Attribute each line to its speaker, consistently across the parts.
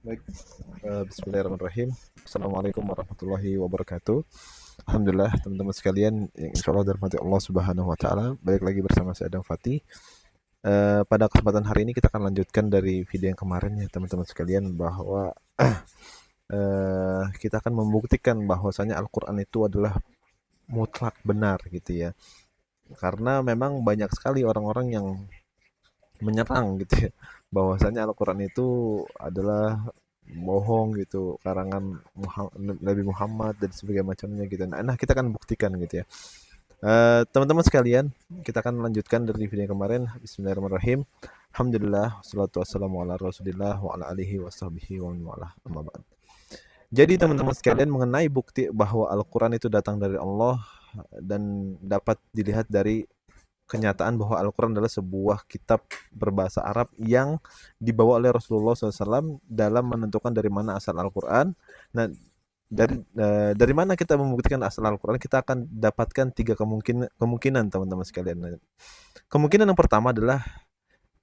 Speaker 1: Baik, bismillahirrahmanirrahim. Assalamualaikum warahmatullahi wabarakatuh. Alhamdulillah teman-teman sekalian yang insya Allah dirahmati Allah Subhanahu wa taala. Balik lagi bersama saya Adam Fatih. Pada kesempatan hari ini kita akan lanjutkan dari video yang kemarin ya teman-teman sekalian, bahwa kita akan membuktikan bahwasanya Al-Qur'an itu adalah mutlak benar gitu ya. Karena memang banyak sekali orang-orang yang menyerang gitu ya, bahwasanya Al-Qur'an itu adalah bohong gitu, karangan Nabi Muhammad dan sebagainya macamnya gitu. Nah, kita akan buktikan gitu ya. Teman-teman sekalian, kita akan melanjutkan dari video yang kemarin. Bismillahirrahmanirrahim. Alhamdulillah, wassalatu wassalamu ala Rasulillah wa ala alihi washabbihi wa man walah. Amma ba'd. Jadi teman-teman sekalian, mengenai bukti bahwa Al-Qur'an itu datang dari Allah dan dapat dilihat dari kenyataan bahwa Al-Quran adalah sebuah kitab berbahasa Arab yang dibawa oleh Rasulullah SAW dalam menentukan dari mana asal Al-Quran. Nah, dari mana kita membuktikan asal Al-Quran? Kita akan dapatkan tiga kemungkinan teman-teman sekalian. Nah, kemungkinan yang pertama adalah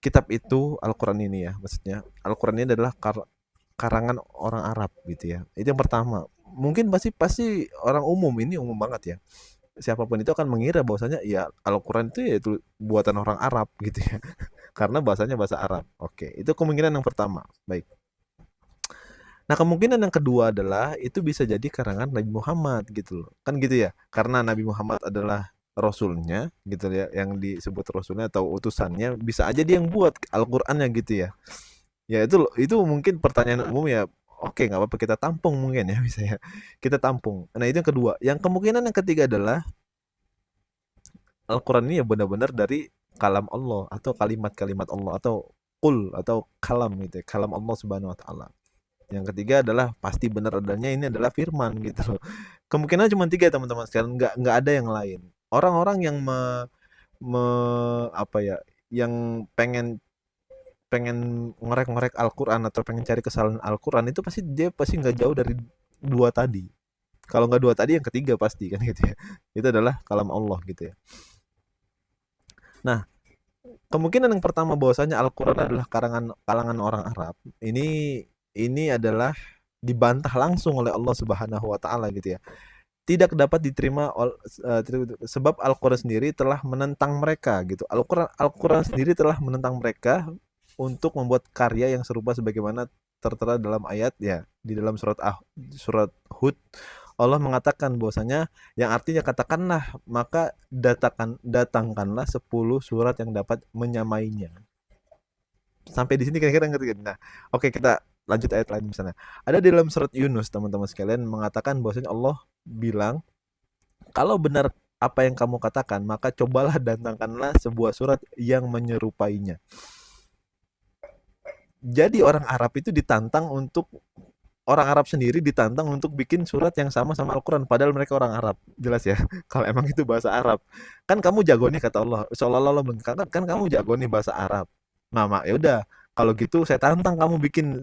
Speaker 1: kitab itu Al-Quran ini ya, maksudnya Al-Quran ini adalah karangan orang Arab gitu ya. Itu yang pertama. Mungkin pasti orang umum, ini umum banget ya, siapapun itu akan mengira bahwasanya ya Al-Quran itu ya itu buatan orang Arab gitu ya. Karena bahasanya bahasa Arab. Oke, itu kemungkinan yang pertama. Baik. Nah, kemungkinan yang kedua adalah itu bisa jadi karangan Nabi Muhammad gitu loh. Kan gitu ya. Karena Nabi Muhammad adalah rasulnya gitu ya, yang disebut rasulnya atau utusannya, bisa aja dia yang buat Al-Qur'annya gitu ya. Ya itu mungkin pertanyaan umum ya. Oke, nggak apa-apa, kita tampung mungkin ya, bisa ya. Kita tampung. Nah, itu yang kedua. Yang kemungkinan yang ketiga adalah Al-Quran ini ya benar-benar dari kalam Allah atau kalimat-kalimat Allah atau qul atau kalam gitu ya, kalam Allah Subhanahu wa taala. Yang ketiga adalah pasti benar adanya ini adalah firman gitu loh. Kemungkinan cuma tiga teman-teman sekalian, nggak ada yang lain. Orang-orang yang apa ya, yang pengen pengen ngorek-ngorek Al-Quran atau pengen cari kesalahan Al-Quran itu pasti nggak jauh dari dua tadi. Kalau nggak dua tadi, yang ketiga pasti kan gitu ya. Itu adalah kalam Allah gitu ya. Nah, kemungkinan yang pertama bahwasanya Al-Quran adalah kalangan orang Arab, ini adalah dibantah langsung oleh Allah Subhanahu wa taala gitu ya. Tidak dapat diterima sebab Al-Quran sendiri telah menentang mereka gitu. Al-Quran sendiri telah menentang mereka untuk membuat karya yang serupa sebagaimana tertera dalam ayat ya, di dalam surat Hud. Allah mengatakan bahwasanya, yang artinya katakanlah, maka datangkanlah 10 surat yang dapat menyamainya. Sampai di sini kira-kira ngerti kan? Nah, oke, kita lanjut ayat lain misalnya. Ada di dalam surat Yunus teman-teman sekalian mengatakan bahwasanya Allah bilang, kalau benar apa yang kamu katakan, maka cobalah datangkanlah sebuah surat yang menyerupainya. Jadi orang Arab itu ditantang untuk orang Arab sendiri ditantang untuk bikin surat yang sama sama Al-Quran, padahal mereka orang Arab. Jelas ya. Kalau emang itu bahasa Arab, kan kamu jago nih kata Allah, seolah-olah Allah bilang, kan kamu jago nih bahasa Arab. Nah, ya udah, kalau gitu saya tantang kamu bikin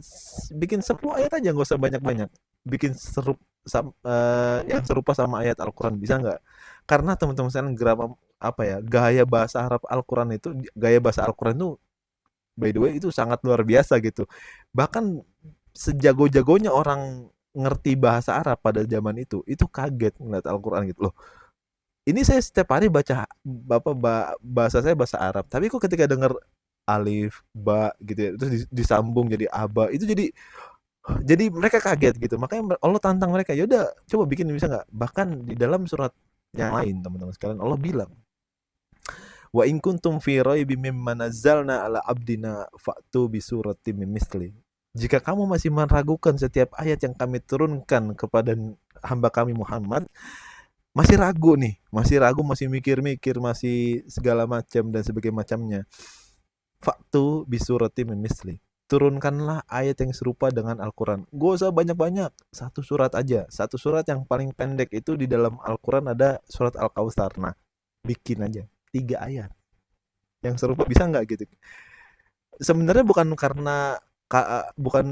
Speaker 1: bikin 10 ayat aja, nggak usah banyak-banyak. Bikin yang serupa sama ayat Al-Quran, bisa nggak? Karena teman-teman sekalian, apa ya, gaya bahasa Arab Al-Quran itu, gaya bahasa Al-Quran itu by the way itu sangat luar biasa gitu. Bahkan sejago-jagonya orang ngerti bahasa Arab pada zaman itu kaget ngeliat Al-Quran gitu loh. Ini saya setiap hari baca bahasa saya bahasa Arab, tapi kok ketika dengar alif, ba gitu ya, terus disambung jadi aba, itu jadi mereka kaget gitu. Makanya Allah tantang mereka, ya udah coba bikin, bisa nggak? Bahkan di dalam surat yang lain teman-teman sekalian, Allah bilang, wa in kuntum fi raibim mimma nazzalna ala abdina fa'tu bi suratim min misli. Jika kamu masih meragukan setiap ayat yang kami turunkan kepada hamba kami Muhammad, masih ragu nih, masih mikir-mikir, masih segala macam dan sebagainya macamnya. Fa'tu bi suratim min misli. Turunkanlah ayat yang serupa dengan Al-Quran. Gak usah banyak-banyak, satu surat aja. Satu surat yang paling pendek itu di dalam Al-Quran ada surat Al-Kautsar. Nah, bikin aja 3 ayat yang serupa, bisa nggak gitu? Sebenarnya bukan,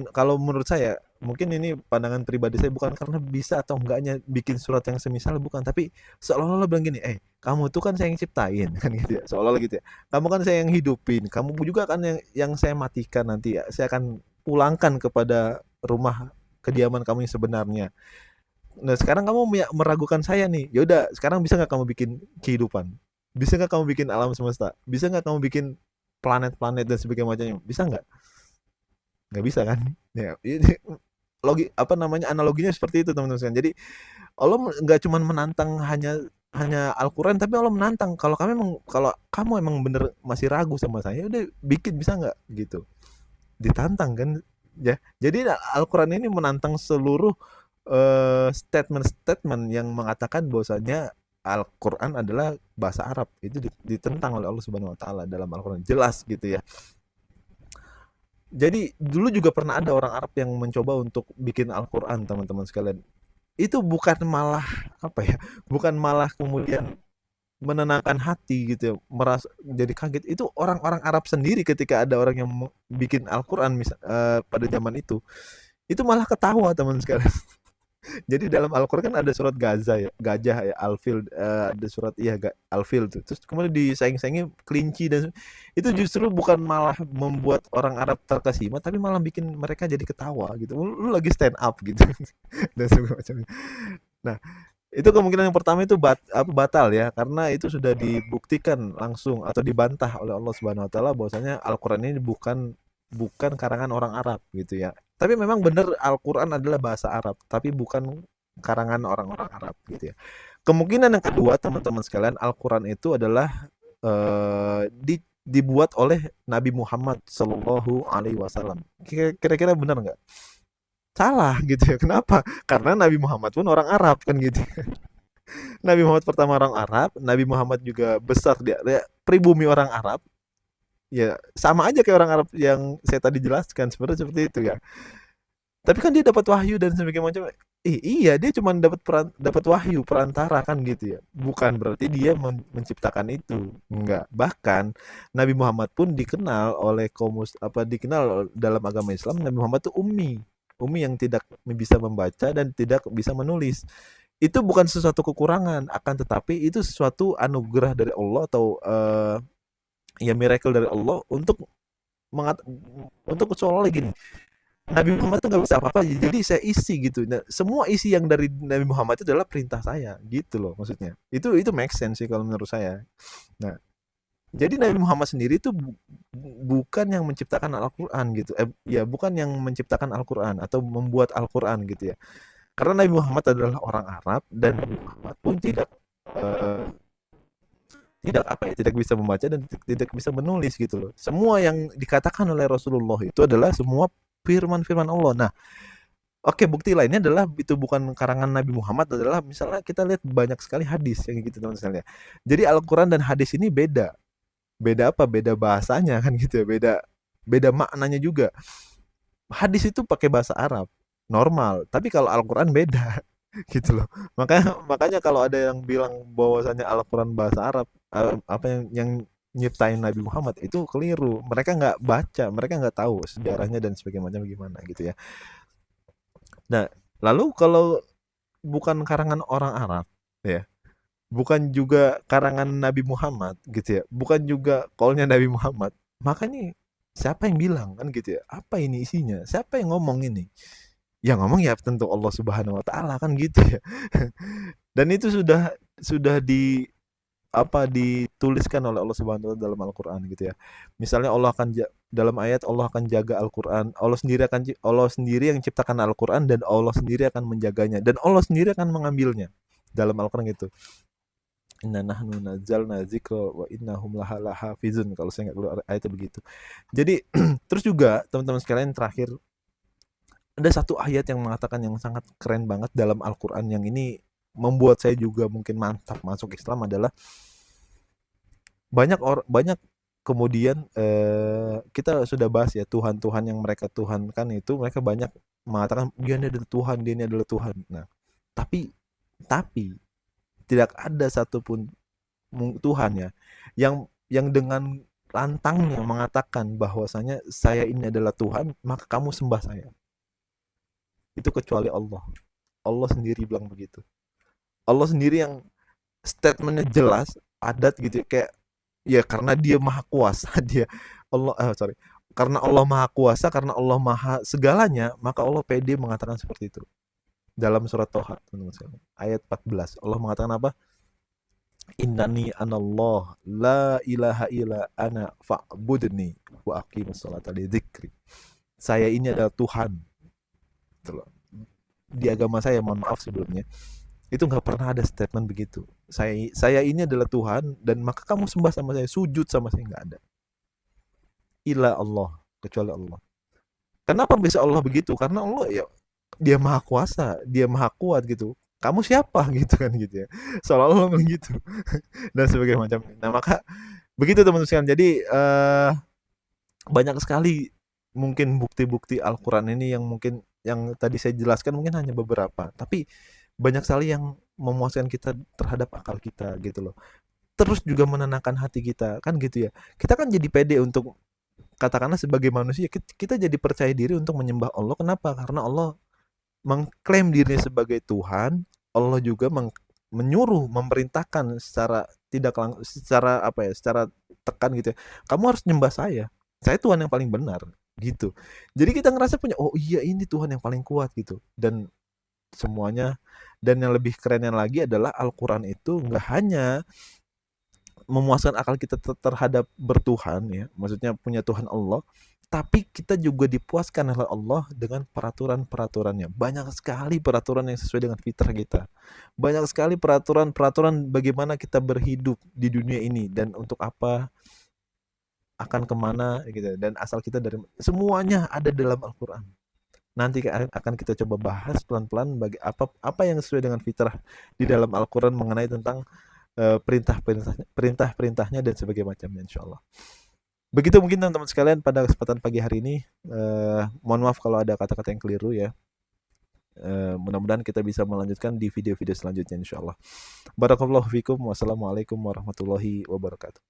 Speaker 1: kalau menurut saya, mungkin ini pandangan pribadi saya, bukan karena bisa atau enggaknya bikin surat yang semisal, bukan, tapi seolah-olah bilang gini, kamu tuh kan saya yang ciptain kan gitu ya, seolah-olah gitu ya, kamu kan saya yang hidupin, kamu juga kan yang saya matikan, nanti ya saya akan pulangkan kepada rumah kediaman kamu yang sebenarnya. Nah, sekarang kamu meragukan saya nih. Ya udah, sekarang bisa nggak kamu bikin kehidupan? Bisa nggak kamu bikin alam semesta? Bisa nggak kamu bikin planet-planet dan sebagainya macamnya? Bisa nggak? Nggak bisa kan? Ya, ini apa namanya, analoginya seperti itu teman-teman sekalian. Jadi Allah nggak cuma menantang hanya hanya Al-Quran, tapi Allah menantang kalau kamu emang bener masih ragu sama saya, udah bikin, bisa nggak gitu, ditantang kan ya. Jadi Al-Quran ini menantang seluruh statement-statement yang mengatakan bahwasanya Al-Quran adalah bahasa Arab. Itu ditentang oleh Allah Subhanahu Wa Taala dalam Al-Quran, jelas gitu ya. Jadi dulu juga pernah ada orang Arab yang mencoba untuk bikin Al-Quran, teman-teman sekalian. Itu bukan malah apa ya, bukan malah kemudian menenangkan hati gitu ya, merasa jadi kaget. Itu orang-orang Arab sendiri ketika ada orang yang bikin Al-Quran pada zaman itu malah ketawa teman sekalian. Jadi dalam Al-Quran kan ada surat Gaza ya, gajah ya, Alfil, ada surat iya Alfil tuh. Terus kemudian disaing-saingi kelinci, dan itu justru bukan malah membuat orang Arab terkesima, tapi malah bikin mereka jadi ketawa gitu. Lu lagi stand up gitu dan segala macam. Nah, itu kemungkinan yang pertama itu batal ya, karena itu sudah dibuktikan langsung atau dibantah oleh Allah Subhanahu Wa Taala bahwasanya Al-Quran ini bukan bukan karangan orang Arab gitu ya. Tapi memang benar Al-Quran adalah bahasa Arab, tapi bukan karangan orang-orang Arab gitu ya. Kemungkinan yang kedua teman-teman sekalian, Al-Quran itu adalah dibuat oleh Nabi Muhammad Shallallahu Alaihi Wasallam. Kira-kira benar nggak? Salah gitu ya. Kenapa? Karena Nabi Muhammad pun orang Arab kan gitu. Nabi Muhammad pertama orang Arab, Nabi Muhammad juga besar dia pribumi orang Arab. Ya sama aja kayak orang Arab yang saya tadi jelaskan, sebenarnya seperti itu ya. Tapi kan dia dapat wahyu dan sebagainya macam. Iya, dia cuma dapat wahyu perantara kan gitu ya. Bukan berarti dia menciptakan itu. Enggak. Bahkan Nabi Muhammad pun dikenal oleh dikenal dalam agama Islam, Nabi Muhammad itu ummi. Ummi yang tidak bisa membaca dan tidak bisa menulis. Itu bukan sesuatu kekurangan, akan tetapi itu sesuatu anugerah dari Allah, atau ya miracle dari Allah untuk soalnya gini, Nabi Muhammad tuh nggak bisa apa-apa, jadi saya isi gitu. Nah, semua isi yang dari Nabi Muhammad itu adalah perintah saya, gitu loh maksudnya. Itu make sense sih kalau menurut saya. Nah, jadi Nabi Muhammad sendiri itu bukan yang menciptakan Al-Quran gitu. Ya bukan yang menciptakan Al-Quran atau membuat Al-Quran gitu ya. Karena Nabi Muhammad adalah orang Arab, dan Nabi Muhammad pun eh, tidak bisa membaca dan tidak bisa menulis gitu loh. Semua yang dikatakan oleh Rasulullah itu adalah semua firman-firman Allah. Nah, oke, bukti lainnya adalah itu bukan karangan Nabi Muhammad adalah misalnya kita lihat banyak sekali hadis yang gitu teman-teman. Jadi Al-Quran dan hadis ini beda. Beda apa? Beda bahasanya kan gitu ya. Beda beda maknanya juga. Hadis itu pakai bahasa Arab normal, tapi kalau Al-Quran beda gitu loh. Makanya makanya kalau ada yang bilang bahwasanya Al-Quran bahasa Arab, apa yang nyiptain Nabi Muhammad, itu keliru. Mereka nggak baca, mereka nggak tahu sejarahnya dan sebagainya macam gimana gitu ya. Nah, lalu kalau bukan karangan orang Arab ya, bukan juga karangan Nabi Muhammad gitu ya, bukan juga kaulnya Nabi Muhammad, makanya siapa yang bilang kan gitu ya? Apa ini isinya? Siapa yang ngomong ini? Yang ngomong ya tentu Allah Subhanahu Wa Taala kan gitu ya. Dan itu sudah dituliskan oleh Allah Subhanahu wa taala dalam Al-Qur'an gitu ya. Misalnya dalam ayat Allah akan jaga Al-Qur'an, Allah sendiri yang ciptakan Al-Qur'an, dan Allah sendiri akan menjaganya, dan Allah sendiri akan mengambilnya. Dalam Al-Qur'an itu. Inna nahnu nazzalna dzikra wa innahum lahafizun, kalau saya nggak keluar ayatnya begitu. Jadi terus juga teman-teman sekalian, terakhir ada satu ayat yang mengatakan yang sangat keren banget dalam Al-Qur'an, yang ini membuat saya juga mungkin mantap masuk Islam, adalah banyak kemudian kita sudah bahas ya, Tuhan-Tuhan yang mereka tuhankan itu, mereka banyak mengatakan dia ini adalah Tuhan, dia ini adalah Tuhan. Nah, tapi tidak ada satupun Tuhan ya yang dengan lantangnya mengatakan bahwasanya saya ini adalah Tuhan, maka kamu sembah saya. Itu kecuali Allah. Allah sendiri bilang begitu. Allah sendiri yang statementnya jelas, padat gitu ya, kayak ya karena dia maha kuasa dia Allah sorry karena Allah Maha Kuasa, karena Allah Maha segalanya, maka Allah pede mengatakan seperti itu. Dalam surat Toha, teman-teman sekalian, ayat 14, Allah mengatakan apa? Innani anallah la ilaha illa ana fa'budni wa aqimus salata li dzikri. Saya ini adalah Tuhan. Gitu loh. Di agama saya, mohon maaf sebelumnya, itu nggak pernah ada statement begitu. Saya ini adalah Tuhan dan maka kamu sembah sama saya, sujud sama saya, nggak ada. Illa Allah, kecuali Allah. Kenapa bisa Allah begitu? Karena Allah ya dia maha kuasa, dia maha kuat gitu. Kamu siapa gitu kan gitu ya. Seolah-olah begitu. Dan sebagainya macam. Nah, maka begitu teman-teman sekalian. Jadi banyak sekali mungkin bukti-bukti Al-Qur'an ini yang mungkin yang tadi saya jelaskan mungkin hanya beberapa, tapi banyak sekali yang memuaskan kita terhadap akal kita gitu loh. Terus juga menenangkan hati kita, kan gitu ya. Kita kan jadi pede untuk katakanlah sebagai manusia kita jadi percaya diri untuk menyembah Allah. Kenapa? Karena Allah mengklaim dirinya sebagai Tuhan. Allah juga menyuruh, memerintahkan secara tidak secara apa ya, secara tekan gitu ya. Kamu harus nyembah saya. Saya Tuhan yang paling benar gitu. Jadi kita ngerasa punya, oh iya ini Tuhan yang paling kuat gitu. Dan semuanya, dan yang lebih kerennya lagi adalah Al-Qur'an itu nggak hanya memuaskan akal kita terhadap bertuhan ya, maksudnya punya Tuhan Allah, tapi kita juga dipuaskan oleh Allah dengan peraturan-peraturannya. Banyak sekali peraturan yang sesuai dengan fitrah kita. Banyak sekali peraturan-peraturan bagaimana kita berhidup di dunia ini dan untuk apa, akan kemana gitu, dan asal kita dari semuanya ada dalam Al-Qur'an. Nanti akan kita coba bahas pelan-pelan bagi apa yang sesuai dengan fitrah di dalam Al-Qur'an mengenai tentang perintah-perintahnya dan sebagainya macamnya, insyaallah. Begitu mungkin teman-teman sekalian pada kesempatan pagi hari ini. Mohon maaf kalau ada kata-kata yang keliru ya. Mudah-mudahan kita bisa melanjutkan di video-video selanjutnya, insyaallah. Barakallahu fikum. Wassalamualaikum warahmatullahi wabarakatuh.